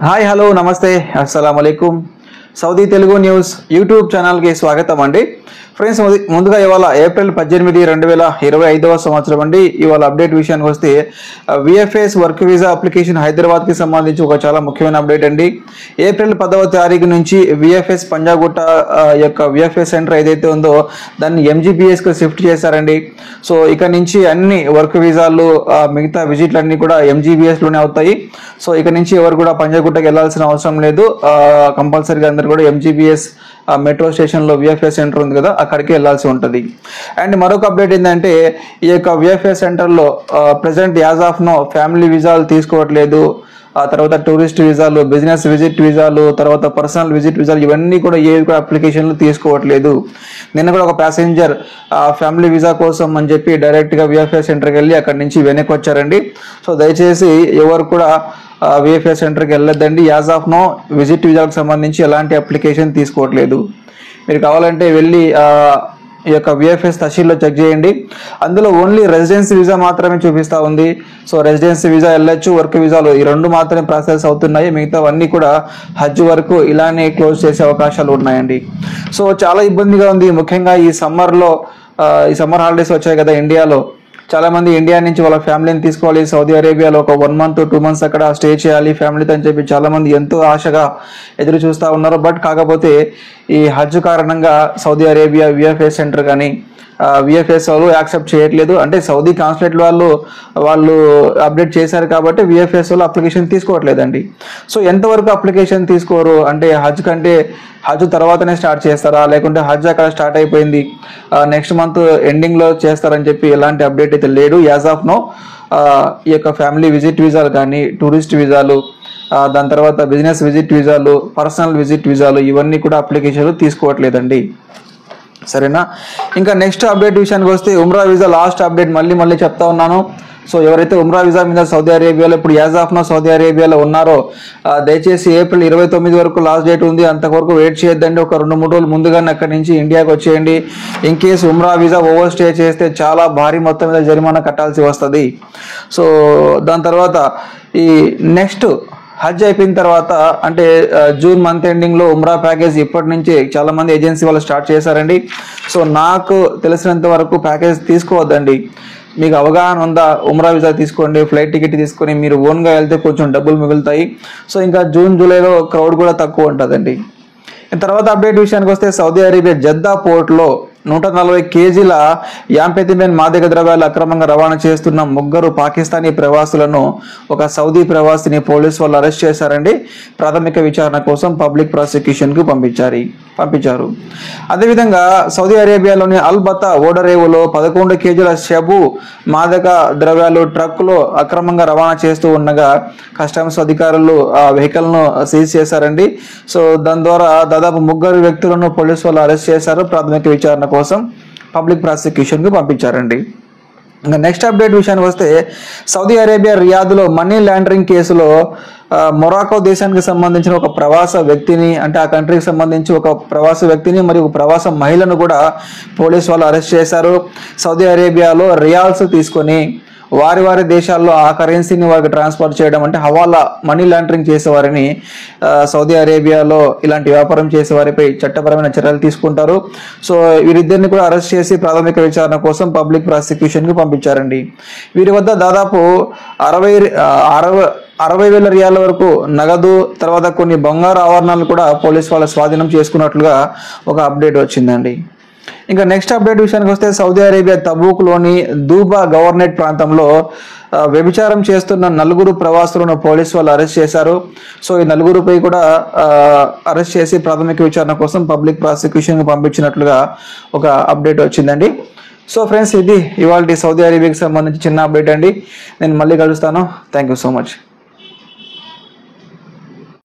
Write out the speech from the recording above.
Hi hello నమస్తే అస్సలాము అలైకుం Saudi Telugu news YouTube ఛానల్కి స్వాగతం అండి. ఫ్రెండ్స్, ముందుగా ఇవాళ ఏప్రిల్ 18, 2025 సంవత్సరం అండి. ఇవాళ అప్డేట్ విషయానికి వస్తే విఎఫ్ఎస్ వర్క్ వీసా అప్లికేషన్ హైదరాబాద్కి సంబంధించి ఒక చాలా ముఖ్యమైన అప్డేట్ అండి. ఏప్రిల్ 10వ తారీఖు నుంచి విఎఫ్ఎస్ పంజాగుట్ట యొక్క విఎఫ్ఎస్ సెంటర్ ఏదైతే ఉందో దాన్ని ఎంజీబీఎస్కి షిఫ్ట్ చేశారండి. సో ఇక నుంచి అన్ని వర్క్ వీసాలు మిగతా విజిట్లు అన్నీ కూడా ఎంజీబీఎస్లోనే అవుతాయి. సో ఇక నుంచి ఎవరు కూడా పంజాగుట్టకి వెళ్ళాల్సిన అవసరం లేదు. కంపల్సరీగా అందరు కూడా ఎంజీబీఎస్ మెట్రో స్టేషన్లో విఎఫ్ఎస్ సెంటర్ ఉంది కదా, అక్కడికి వెళ్ళాల్సి ఉంటుంది. అండ్ మరొక అప్డేట్ ఏంటంటే ఈ యొక్క విఎఫ్ఎస్ సెంటర్లో present as of no family వీసాలు తీసుకోవట్లేదు. ఆ తర్వాత టూరిస్ట్ వీసాలు, బిజినెస్ విజిట్ వీసాలు, తర్వాత పర్సనల్ విజిట్ వీసాలు ఇవన్నీ కూడా ఏవి కూడా అప్లికేషన్లు తీసుకోవట్లేదు. నిన్న కూడా ఒక ప్యాసింజర్ ఫ్యామిలీ వీసా కోసం అని చెప్పి డైరెక్ట్గా విఎఫ్ఎస్ సెంటర్కి వెళ్ళి అక్కడి నుంచి వెనక్కి వచ్చారండి. సో దయచేసి ఎవరు కూడా విఎఫ్ఎస్ సెంటర్కి వెళ్ళొద్దండి. యాజ్ ఆఫ్ నో విజిట్ వీసాలకు సంబంధించి ఎలాంటి అప్లికేషన్ తీసుకోవట్లేదు. మీరు కావాలంటే వెళ్ళి ఈ యొక్క విఎఫ్ఎస్ తహసీల్లో చెక్ చేయండి. అందులో ఓన్లీ రెసిడెన్సీ వీసా మాత్రమే చూపిస్తూ ఉంది. సో రెసిడెన్సీ వీసా వెళ్ళొచ్చు, వర్క్ వీసాలు ఈ రెండు మాత్రమే ప్రాసెస్ అవుతున్నాయి. మిగతావన్నీ కూడా హజ్ వరకు ఇలానే క్లోజ్ చేసే అవకాశాలు ఉన్నాయండి. సో చాలా ఇబ్బందిగా ఉంది. ముఖ్యంగా ఈ సమ్మర్ హాలిడేస్ వచ్చాయి కదా ఇండియాలో. చాలా మంది ఇండియా నుంచి వాళ్ళ ఫ్యామిలీని తీసుకోవాలి, సౌదీ అరేబియాలో ఒక 1 month 2 months అక్కడ స్టే చేయాలి ఫ్యామిలీతో అని చెప్పి చాలా మంది ఎంతో ఆశగా ఎదురు చూస్తూ ఉన్నారు. బట్ కాకపోతే ఈ హజ్ కారణంగా సౌదీ అరేబియా విఎఫ్ఎస్ సెంటర్ కానీ విఎఫ్ఎస్ వాళ్ళు యాక్సెప్ట్ చేయట్లేదు. అంటే సౌదీ కాన్సులేట్ వాళ్ళు అప్డేట్ చేశారు కాబట్టి విఎఫ్ఎస్ వాళ్ళు అప్లికేషన్ తీసుకోవట్లేదండి. సో ఎంతవరకు అప్లికేషన్ తీసుకోరు అంటే హజ్ తర్వాతనే స్టార్ట్ చేస్తారా, లేకుంటే హజ్ అక్కడ స్టార్ట్ అయిపోయింది నెక్స్ట్ మంత్ ఎండింగ్లో చేస్తారని చెప్పి ఎలాంటి అప్డేట్ అయితే లేడు. యాజ్ ఆఫ్ నో ఈ యొక్క ఫ్యామిలీ విజిట్ వీసాలు కానీ, టూరిస్ట్ వీసాలు, దాని తర్వాత బిజినెస్ విజిట్ వీసాలు, పర్సనల్ విజిట్ వీసాలు ఇవన్నీ కూడా అప్లికేషన్లు తీసుకోవట్లేదండి. సరేనా. ఇంకా నెక్స్ట్ అప్డేట్ విషయానికి వస్తే ఉమ్రా వీసా లాస్ట్ అప్డేట్ మళ్ళీ చెప్తా ఉన్నాను. సో ఎవరైతే ఉమ్రా వీసా మీద సౌదీ అరేబియాలో ఇప్పుడు యాజ్ ఆఫ్ నో సౌదీ అరేబియాలో ఉన్నారో దయచేసి ఏప్రిల్ 29 వరకు లాస్ట్ డేట్ ఉంది. అంతవరకు వెయిట్ చేయొద్దండి. ఒక 2-3 రోజులు ముందుగానే అక్కడి నుంచి ఇండియాకి వచ్చేయండి. In case Umrah visa over stay చేస్తే చాలా భారీ మొత్తం మీద జరిమానా కట్టాల్సి వస్తుంది. సో దాని తర్వాత ఈ నెక్స్ట్ హజ్ అయిపోయిన తర్వాత అంటే జూన్ మంత్ ఎండింగ్లో ఉమ్రా ప్యాకేజ్ ఇప్పటి నుంచి చాలా మంది ఏజెన్సీ వాళ్ళు స్టార్ట్ చేశారండి. సో నాకు తెలిసినంత వరకు ప్యాకేజ్ తీసుకోవద్దండి. మీకు అవగాహన ఉందా? ఉమ్రా వీసా తీసుకోండి, ఫ్లైట్ టికెట్ తీసుకొని మీరు ఓన్గా వెళ్తే కొంచెం డబ్బులు మిగులుతాయి. సో ఇంకా జూన్ జూలైలో క్రౌడ్ కూడా తక్కువ ఉంటుందండి. తర్వాత అప్డేట్ విషయానికి వస్తే సౌదీ అరేబియా జద్దా పోర్ట్లో 140 kgల యాంఫెథమిన్ మాదక ద్రవ్యాలు అక్రమంగా రవాణా చేస్తున్న 3 పాకిస్తానీ ప్రవాసులను ఒక సౌదీ ప్రవాసిని పోలీసు వాళ్ళు అరెస్ట్ చేశారండి. ప్రాథమిక విచారణ కోసం పబ్లిక్ ప్రాసిక్యూషన్కు పంపించారు. అదేవిధంగా సౌదీ అరేబియాలోని అల్బతా ఓడరేవులో 11 kgల షబు మాదక ద్రవ్యాలు ట్రక్కులో అక్రమంగా రవాణా చేస్తూ ఉండగా కస్టమ్స్ అధికారులు ఆ వెహికల్ను సీజ్ చేశారండి. సో దాని ద్వారా దాదాపు 3 వ్యక్తులను పోలీసు వాళ్ళు అరెస్ట్ చేశారు. ప్రాథమిక విచారణ కోసం పబ్లిక్ ప్రాసిక్యూషన్కు పంపించారండి. ఇంకా నెక్స్ట్ అప్డేట్ విషయానికి వస్తే సౌదీ అరేబియా రియాద్లో మనీ లాండరింగ్ కేసులో మొరాకో దేశానికి సంబంధించిన ఒక ప్రవాస వ్యక్తిని అంటే ఆ కంట్రీకి సంబంధించి ఒక ప్రవాస వ్యక్తిని మరియు ఒక ప్రవాస మహిళను కూడా పోలీసు వాళ్ళు అరెస్ట్ చేశారు. సౌదీ అరేబియాలో రియాల్స్ తీసుకొని వారి దేశాల్లో ఆ కరెన్సీని వారికి ట్రాన్స్ఫర్ చేయడం అంటే హవాలా మనీ లాండరింగ్ చేసేవారిని సౌదీ అరేబియాలో ఇలాంటి వ్యాపారం చేసేవారిపై చట్టపరమైన చర్యలు తీసుకుంటారు. సో వీరిద్దరిని కూడా అరెస్ట్ చేసి ప్రాథమిక విచారణ కోసం పబ్లిక్ ప్రాసిక్యూషన్కి పంపించారండి. వీరి వద్ద దాదాపు 60,000 రియాల వరకు నగదు, తర్వాత కొన్ని బంగారు ఆభరణాలు కూడా పోలీసు వాళ్ళ స్వాధీనం చేసుకున్నట్లుగా ఒక అప్డేట్ వచ్చిందండి. ఇంకా నెక్స్ట్ అప్డేట్ విషయానికి వస్తే సౌదీ అరేబియా తబూక్లోని దూబా గవర్నరేట్ ప్రాంతంలో వ్యభిచారం చేస్తున్న 4 ప్రవాసులను పోలీసు వాళ్ళు అరెస్ట్ చేశారు. సో ఈ 4పై కూడా అరెస్ట్ చేసి ప్రాథమిక విచారణ కోసం పబ్లిక్ ప్రాసిక్యూషన్కి పంపించినట్లుగా ఒక అప్డేట్ వచ్చిందండి. సో ఫ్రెండ్స్, ఇది ఇవాళ సౌదీ అరేబియాకి సంబంధించి చిన్న అప్డేట్ అండి. నేను మళ్ళీ కలుస్తాను. Thank you so much.